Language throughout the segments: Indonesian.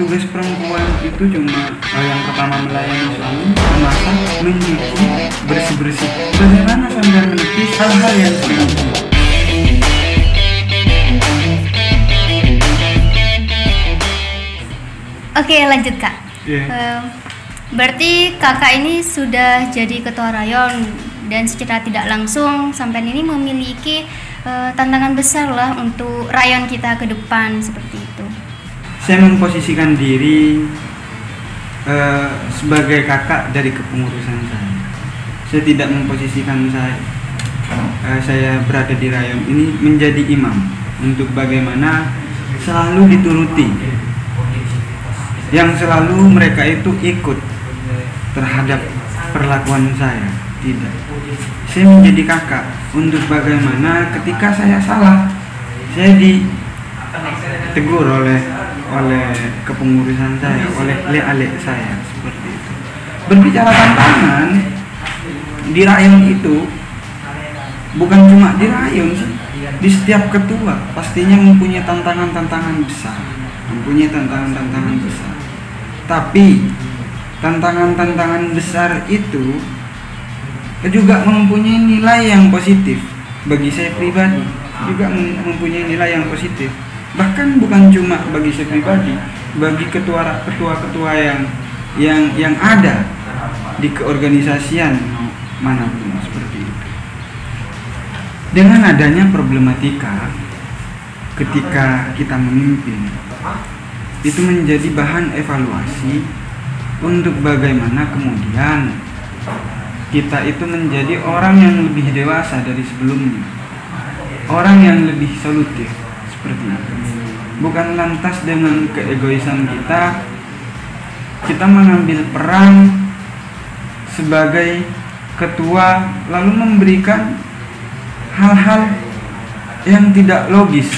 tugas perempuan itu cuma yang pertama melayani suami, memasak, mencuci, bersih-bersih. Bagaimana sambil menepis hal-hal yang seperti itu? Oke, lanjut Kak. Berarti kakak ini sudah jadi ketua rayon dan secara tidak langsung sampai ini memiliki tantangan besar lah untuk rayon kita ke depan seperti itu. Saya memposisikan diri sebagai kakak dari kepengurusan saya. Saya tidak memposisikan saya berada di rayon ini menjadi imam untuk bagaimana selalu dituruti. Yang selalu mereka itu ikut terhadap perlakuan saya. Tidak. Saya menjadi kakak untuk bagaimana ketika saya salah, saya ditegur oleh kepengurusan saya, oleh le-ale saya, seperti itu. Berbicara tantangan di rayon itu bukan cuma di rayon sih, di setiap ketua pastinya mempunyai tantangan-tantangan besar, Tapi tantangan-tantangan besar itu juga mempunyai nilai yang positif. Bagi saya pribadi juga mempunyai nilai yang positif. Bahkan bukan cuma bagi saya pribadi, bagi ketua-ketua yang ada di keorganisasian manapun seperti itu. Dengan adanya problematika ketika kita memimpin, itu menjadi bahan evaluasi untuk bagaimana kemudian kita itu menjadi orang yang lebih dewasa dari sebelumnya, orang yang lebih solutif seperti itu. Bukan lantas dengan keegoisan kita mengambil peran sebagai ketua lalu memberikan hal-hal yang tidak logis,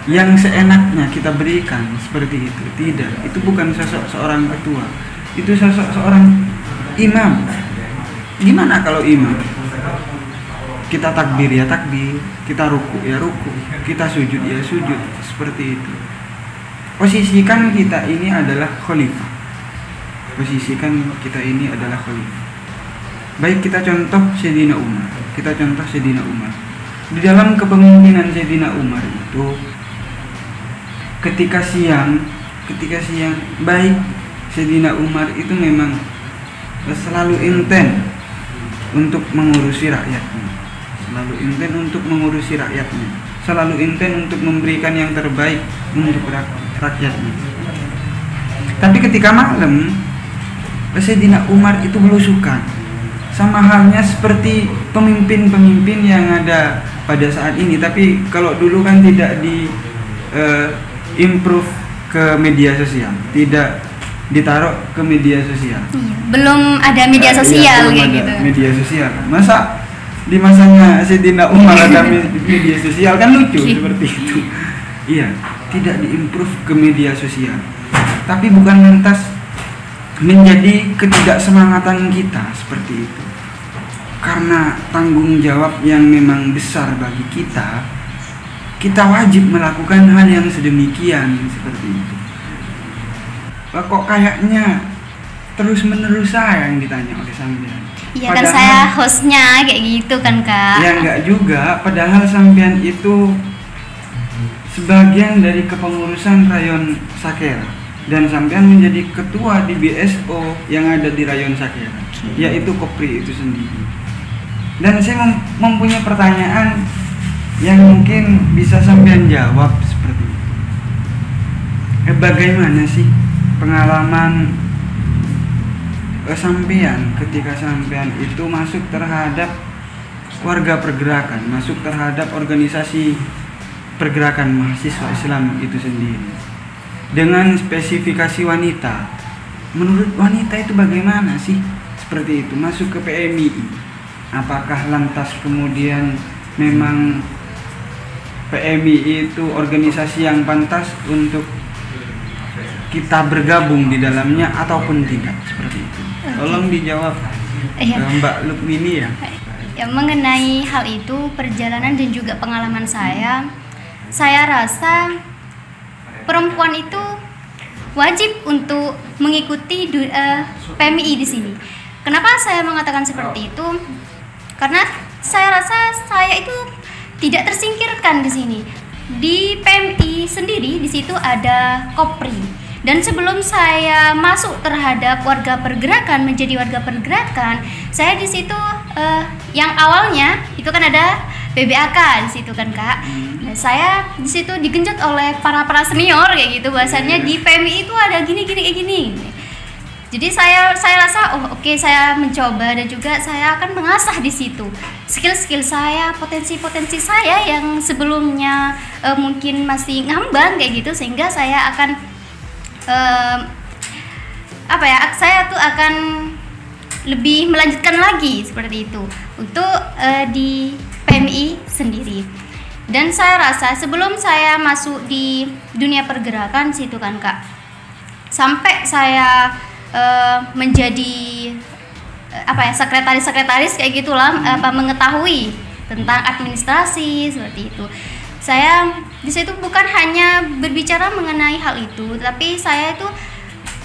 yang seenaknya kita berikan seperti itu. Tidak, itu bukan sosok seorang ketua, itu sosok seorang imam. Gimana kalau imam? Kita takbir ya takbir, kita ruku ya ruku, kita sujud ya sujud, seperti itu. Posisikan kita ini adalah khalifah. Baik, kita contoh Sayyidina Umar. Di dalam kepemimpinan Sayyidina Umar itu ketika siang baik, Sayyidina Umar itu memang selalu intent untuk mengurusi rakyatnya, selalu intent untuk memberikan yang terbaik untuk rakyatnya. Tapi ketika malam, Sayyidina Umar itu belusukan, sama halnya seperti pemimpin-pemimpin yang ada pada saat ini. Tapi kalau dulu kan tidak improve ke media sosial, tidak ditaruh ke media sosial. Belum ada media sosial kayak gitu. Media sosial. Masa di masanya Sayyidina Umar ada media sosial, kan lucu seperti itu. Iya, tidak diimprove ke media sosial. Tapi bukan lantas menjadi ketidaksemangatan kita seperti itu. Karena tanggung jawab yang memang besar bagi kita wajib melakukan hal yang sedemikian seperti itu. Kok kayaknya terus-menerus saya yang ditanya oleh sampean? Iya kan, saya hostnya kayak gitu kan Kak. Ya enggak juga, padahal sampean itu sebagian dari kepengurusan rayon Sakera dan sampean menjadi ketua di BSO yang ada di rayon Sakera, yaitu Kopri itu sendiri. Dan saya mempunyai pertanyaan yang mungkin bisa sampean jawab seperti itu. Bagaimana sih pengalaman sampean ketika sampean itu masuk terhadap warga pergerakan, masuk terhadap organisasi pergerakan mahasiswa Islam itu sendiri dengan spesifikasi wanita? Menurut wanita itu bagaimana sih seperti itu masuk ke PMI? Apakah lantas kemudian memang PMI itu organisasi yang pantas untuk kita bergabung di dalamnya ataupun tidak seperti itu? Tolong dijawab Mbak Lukmini ya. Ya, mengenai hal itu, perjalanan dan juga pengalaman saya rasa perempuan itu wajib untuk mengikuti PMI di sini. Kenapa saya mengatakan seperti itu? Karena saya rasa saya itu tidak tersingkirkan di sini. Di PMI sendiri di situ ada Kopri. Dan sebelum saya masuk terhadap warga pergerakan menjadi warga pergerakan, saya di situ yang awalnya itu kan ada PBAK di situ kan Kak. Nah, saya di situ digenjot oleh para senior kayak gitu, bahasanya di PMI itu ada gini. Jadi saya rasa oke, saya mencoba dan juga saya akan mengasah di situ skill saya, potensi saya yang sebelumnya mungkin masih ngambang kayak gitu, sehingga saya akan saya tuh akan lebih melanjutkan lagi seperti itu untuk di PMI sendiri. Dan saya rasa sebelum saya masuk di dunia pergerakan situ kan Kak, sampai saya menjadi sekretaris kayak gitulah, mengetahui tentang administrasi seperti itu. Saya di situ bukan hanya berbicara mengenai hal itu, tapi saya itu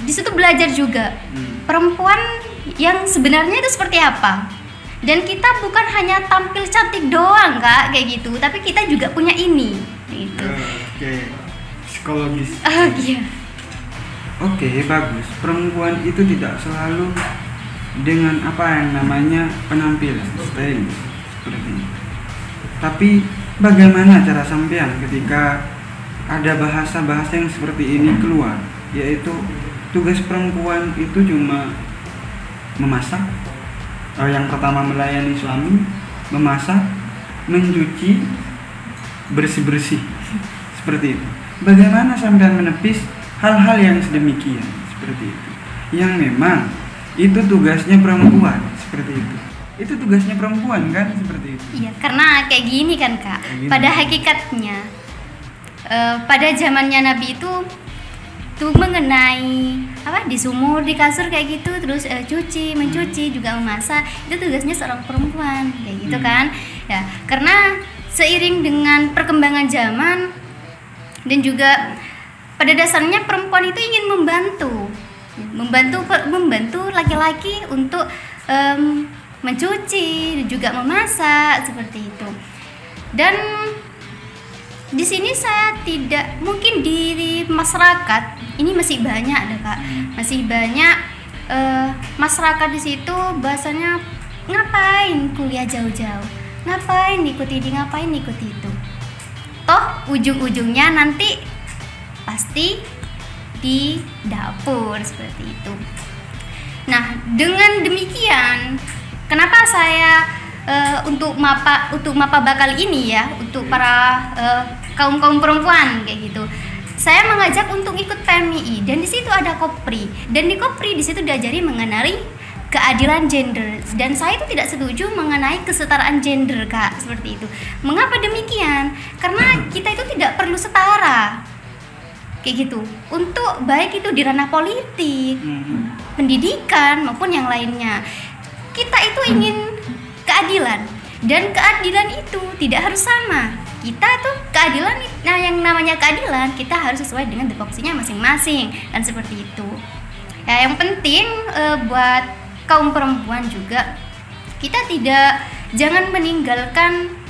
di situ belajar juga perempuan yang sebenarnya itu seperti apa. Dan kita bukan hanya tampil cantik doang Kak kayak gitu, tapi kita juga punya ini gitu. Oke. Psikologis. Iya. Oke, bagus. Perempuan itu tidak selalu dengan apa yang namanya penampilan, style seperti ini. Tapi bagaimana cara sampean ketika ada bahasa-bahasa yang seperti ini keluar, yaitu tugas perempuan itu cuma memasak, yang pertama melayani suami, memasak, mencuci, bersih-bersih, seperti itu. Bagaimana sampean menepis hal-hal yang sedemikian seperti itu, yang memang itu tugasnya perempuan seperti itu. Itu tugasnya perempuan kan seperti itu. Iya, karena kayak gini kan Kak. Pada hakikatnya pada zamannya Nabi itu tuh mengenai di sumur, di kasur kayak gitu, terus mencuci juga memasak, itu tugasnya seorang perempuan kayak gitu kan. Ya, karena seiring dengan perkembangan zaman dan juga pada dasarnya perempuan itu ingin membantu laki-laki untuk mencuci dan juga memasak seperti itu. Dan di sini saya tidak, mungkin di masyarakat ini masih banyak ada Kak, masih banyak masyarakat di situ bahasanya ngapain kuliah jauh-jauh, ngapain ikuti itu, toh ujung-ujungnya nanti pasti di dapur seperti itu. Nah, dengan demikian kenapa saya untuk mapa bakal ini ya, untuk para kaum perempuan kayak gitu, saya mengajak untuk ikut PMI, dan di situ ada Kopri, dan di Kopri di situ diajari mengenai keadilan gender, dan saya itu tidak setuju mengenai kesetaraan gender Kak, seperti itu. Mengapa demikian? Karena kita itu tidak perlu setara kayak gitu, untuk baik itu di ranah politik, pendidikan maupun yang lainnya. Kita itu ingin keadilan, dan keadilan itu tidak harus sama. Kita tuh keadilan, yang namanya keadilan kita harus sesuai dengan tupoksinya masing-masing, dan seperti itu. Ya, yang penting buat kaum perempuan juga, kita jangan meninggalkan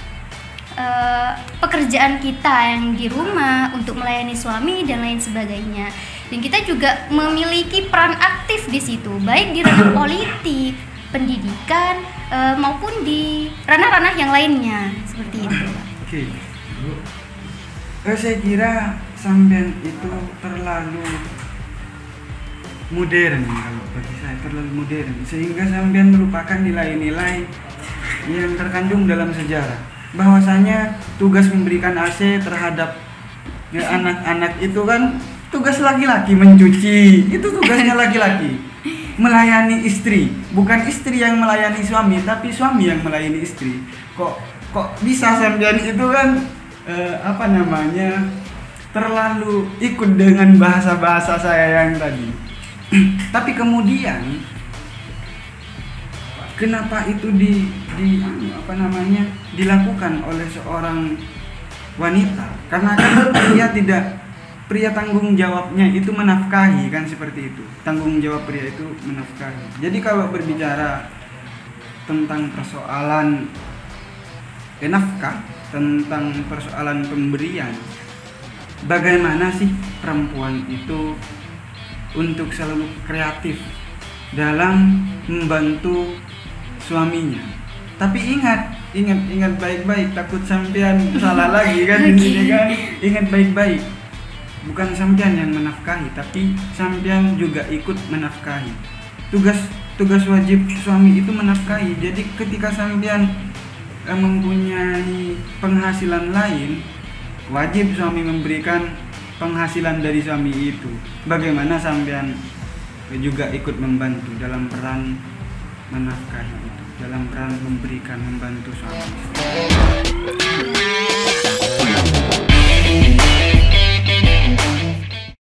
pekerjaan kita yang di rumah untuk melayani suami dan lain sebagainya. Dan kita juga memiliki peran aktif di situ, baik di ranah politik, pendidikan maupun di ranah-ranah yang lainnya seperti itu. Oke. Saya kira sampean itu terlalu modern, kalau bagi saya terlalu modern, sehingga sampean melupakan nilai-nilai yang terkandung dalam sejarah, bahwasanya tugas memberikan AC terhadap anak-anak itu kan tugas laki-laki, mencuci itu tugasnya laki-laki. Melayani istri, bukan istri yang melayani suami, tapi suami yang melayani istri. Kok bisa sampean itu kan terlalu ikut dengan bahasa-bahasa saya yang tadi. Tapi kemudian kenapa itu dilakukan oleh seorang wanita? Karena kan dia pria tanggung jawabnya itu menafkahi, kan seperti itu. Tanggung jawab pria itu menafkahi. Jadi kalau berbicara tentang persoalan nafkah, tentang persoalan pemberian, bagaimana sih perempuan itu untuk selalu kreatif dalam membantu suaminya. Tapi ingat baik-baik, takut sampean salah lagi kan di sini kan. Ingat baik-baik. Bukan sampean yang menafkahi, tapi sampean juga ikut menafkahi. Tugas wajib suami itu menafkahi. Jadi ketika sampean mempunyai penghasilan lain, wajib suami memberikan penghasilan dari suami itu. Bagaimana sampean juga ikut membantu dalam peran menafkahi itu, dalam peran membantu suami.